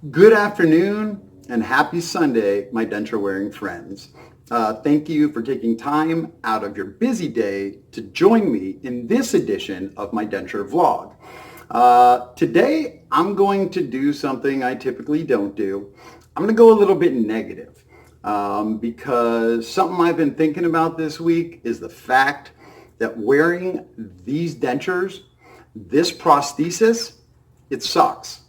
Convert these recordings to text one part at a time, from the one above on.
Good afternoon and happy Sunday, my denture wearing friends. Thank you for taking time out of your busy day to join me in this edition of my denture vlog. Today, I'm going to do something I typically don't do. I'm going to go a little bit negative because something I've been thinking about this week is the fact that wearing these dentures, this prosthesis, it sucks.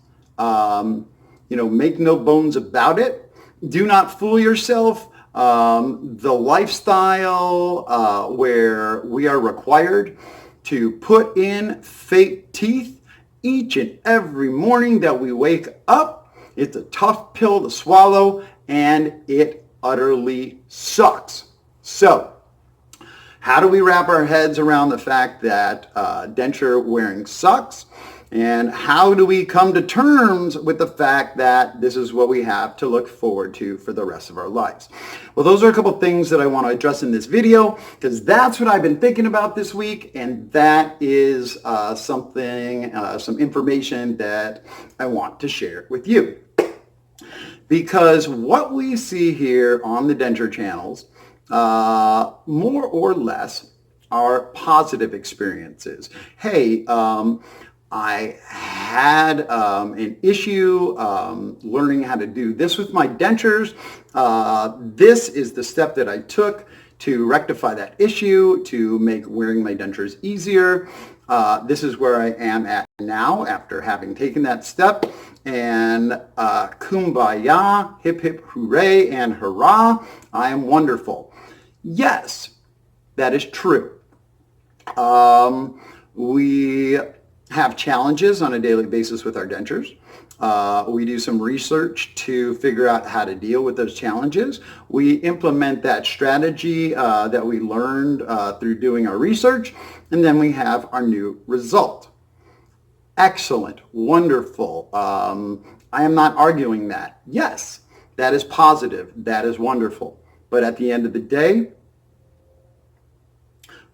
Make no bones about it. Do not fool yourself. The lifestyle where we are required to put in fake teeth each and every morning that we wake up, it's a tough pill to swallow and it utterly sucks. So, how do we wrap our heads around the fact that denture wearing sucks? And how do we come to terms with the fact that this is what we have to look forward to for the rest of our lives? Well, those are a couple things that I want to address in this video because that's what I've been thinking about this week, and that is some information that I want to share with you. Because what we see here on the denture channels, more or less, are positive experiences. Hey, I had an issue learning how to do this with my dentures. This is the step that I took to rectify that issue, to make wearing my dentures easier. This is where I am at now after having taken that step. And kumbaya, hip hip hooray and hurrah, I am wonderful. Yes, that is true. We have challenges on a daily basis with our dentures. We do some research to figure out how to deal with those challenges. We implement that strategy that we learned through doing our research, and then we have our new result. Excellent, wonderful. I am not arguing that. Yes, that is positive. That is wonderful. But at the end of the day,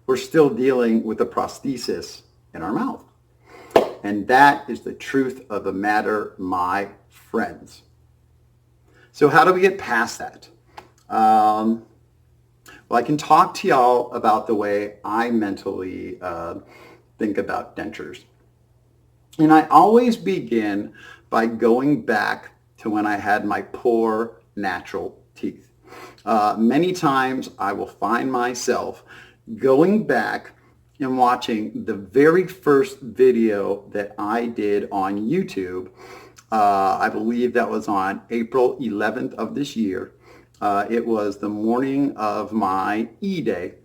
we're still dealing with a prosthesis in our mouth. And that is the truth of the matter, my friends. So how do we get past that? Well, I can talk to y'all about the way I mentally think about dentures. And I always begin by going back to when I had my poor natural teeth. Many times I will find myself going back and watching the very first video that I did on YouTube. I believe that was on April 11th of this year. It was the morning of my E-Day.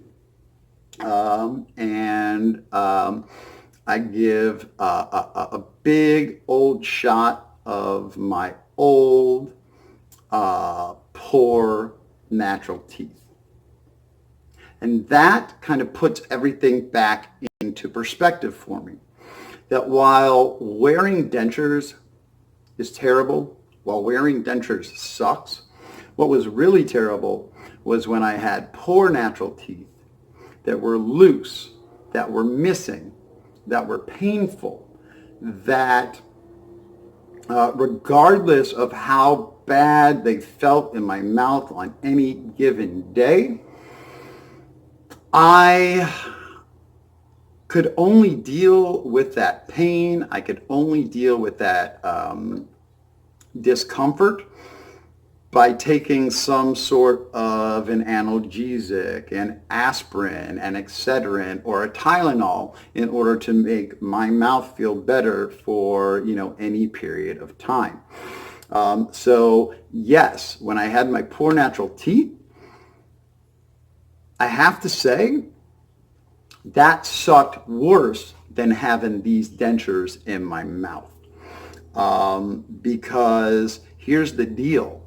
I give a big old shot of my old, poor natural teeth. And that kind of puts everything back into perspective for me. That while wearing dentures is terrible, while wearing dentures sucks, what was really terrible was when I had poor natural teeth that were loose, that were missing, that were painful, that regardless of how bad they felt in my mouth on any given day, I could only deal with that pain. I could only deal with that discomfort by taking some sort of an analgesic, an aspirin, an Excedrin, or a Tylenol in order to make my mouth feel better for, any period of time. So yes, when I had my poor natural teeth, I have to say that sucked worse than having these dentures in my mouth. Because here's the deal.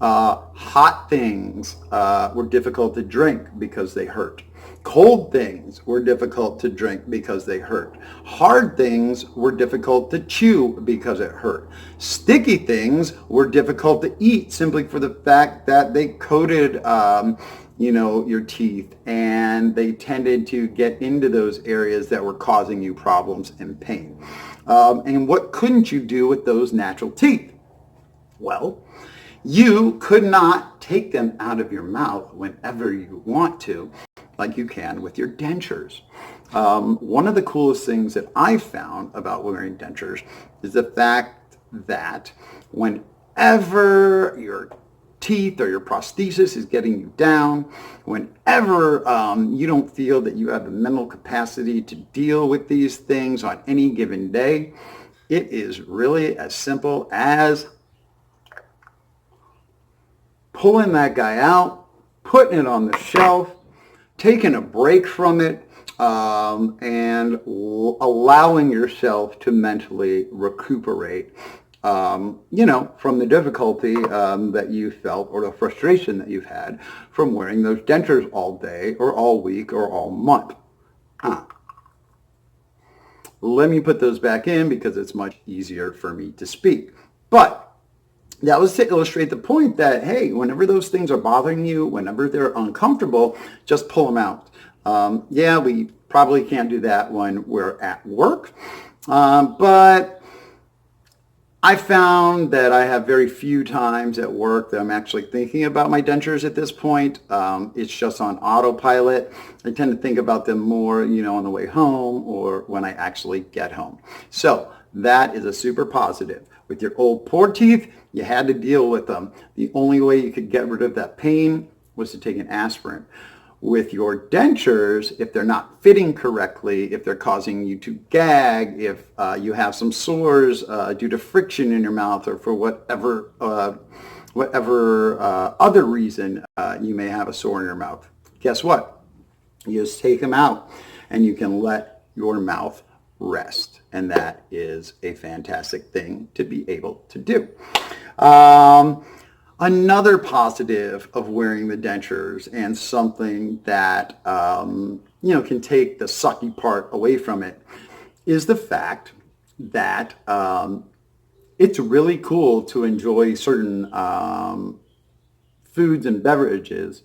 Hot things were difficult to drink because they hurt. Cold things were difficult to drink because they hurt. Hard things were difficult to chew because it hurt. Sticky things were difficult to eat simply for the fact that they coated your teeth, and they tended to get into those areas that were causing you problems and pain. And what couldn't you do with those natural teeth? Well, you could not take them out of your mouth whenever you want to, like you can with your dentures. One of the coolest things that I found about wearing dentures is the fact that whenever your teeth or your prosthesis is getting you down, whenever you don't feel that you have the mental capacity to deal with these things on any given day, it is really as simple as pulling that guy out, putting it on the shelf, taking a break from it, and allowing yourself to mentally recuperate, from the difficulty that you felt or the frustration that you've had from wearing those dentures all day or all week or all month. Let me put those back in because it's much easier for me to speak. But that was to illustrate the point that, hey, whenever those things are bothering you, whenever they're uncomfortable, just pull them out. Yeah, we probably can't do that when we're at work, but I found that I have very few times at work that I'm actually thinking about my dentures at this point. It's just on autopilot. I tend to think about them more, on the way home or when I actually get home. So that is a super positive. With your old poor teeth, you had to deal with them. The only way you could get rid of that pain was to take an aspirin. With your dentures, if they're not fitting correctly, if they're causing you to gag, if you have some sores due to friction in your mouth or for whatever other reason you may have a sore in your mouth, guess what? You just take them out and you can let your mouth rest. And that is a fantastic thing to be able to do. Another positive of wearing the dentures and something that, can take the sucky part away from it is the fact that it's really cool to enjoy certain foods and beverages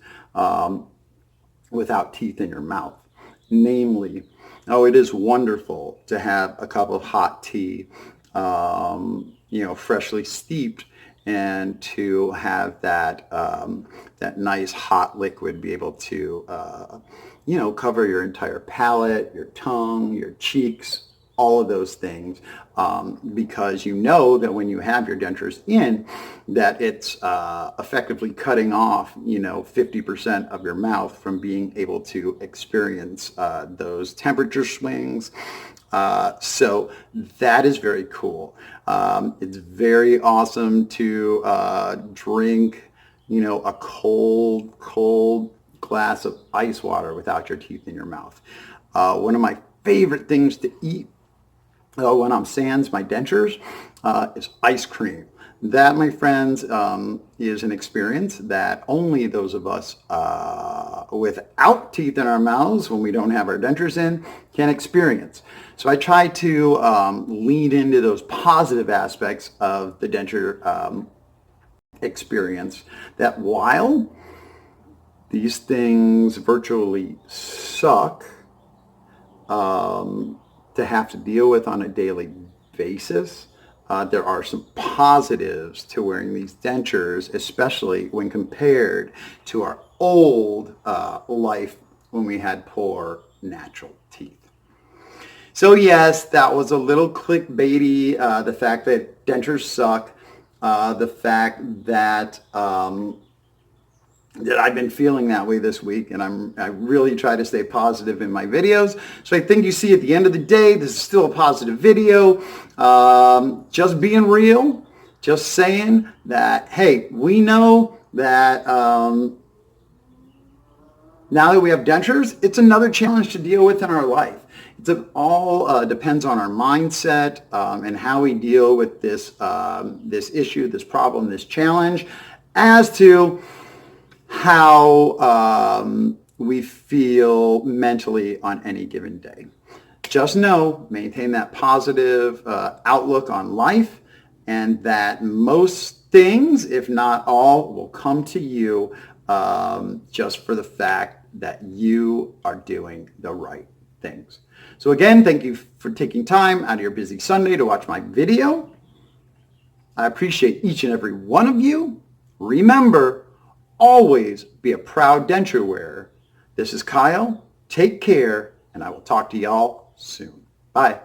without teeth in your mouth. Namely, it is wonderful to have a cup of hot tea, freshly steeped, and to have that nice hot liquid be able to, cover your entire palate, your tongue, your cheeks, all of those things, because you know that when you have your dentures in, that it's effectively cutting off, 50% of your mouth from being able to experience those temperature swings. So that is very cool. It's very awesome to drink, a cold glass of ice water without your teeth in your mouth. One of my favorite things to eat when I'm sans my dentures is ice cream. That, my friends, is an experience that only those of us without teeth in our mouths, when we don't have our dentures in, can experience. So I try to lean into those positive aspects of the denture experience, that while these things virtually suck to have to deal with on a daily basis, there are some positives to wearing these dentures, especially when compared to our old life when we had poor natural teeth. So yes, that was a little clickbaity, the fact that dentures suck, the fact that that I've been feeling that way this week, and I really try to stay positive in my videos. So I think you see at the end of the day, this is still a positive video. Just being real, just saying that, hey, we know that now that we have dentures, it's another challenge to deal with in our life. It all depends on our mindset and how we deal with this issue, this problem, this challenge, as to how we feel mentally on any given day. Just know, maintain that positive outlook on life, and that most things, if not all, will come to you just for the fact that you are doing the right things. So again, thank you for taking time out of your busy Sunday to watch my video. I appreciate each and every one of you. Remember, always be a proud denture wearer. This is Kyle. Take care, and I will talk to y'all soon. Bye.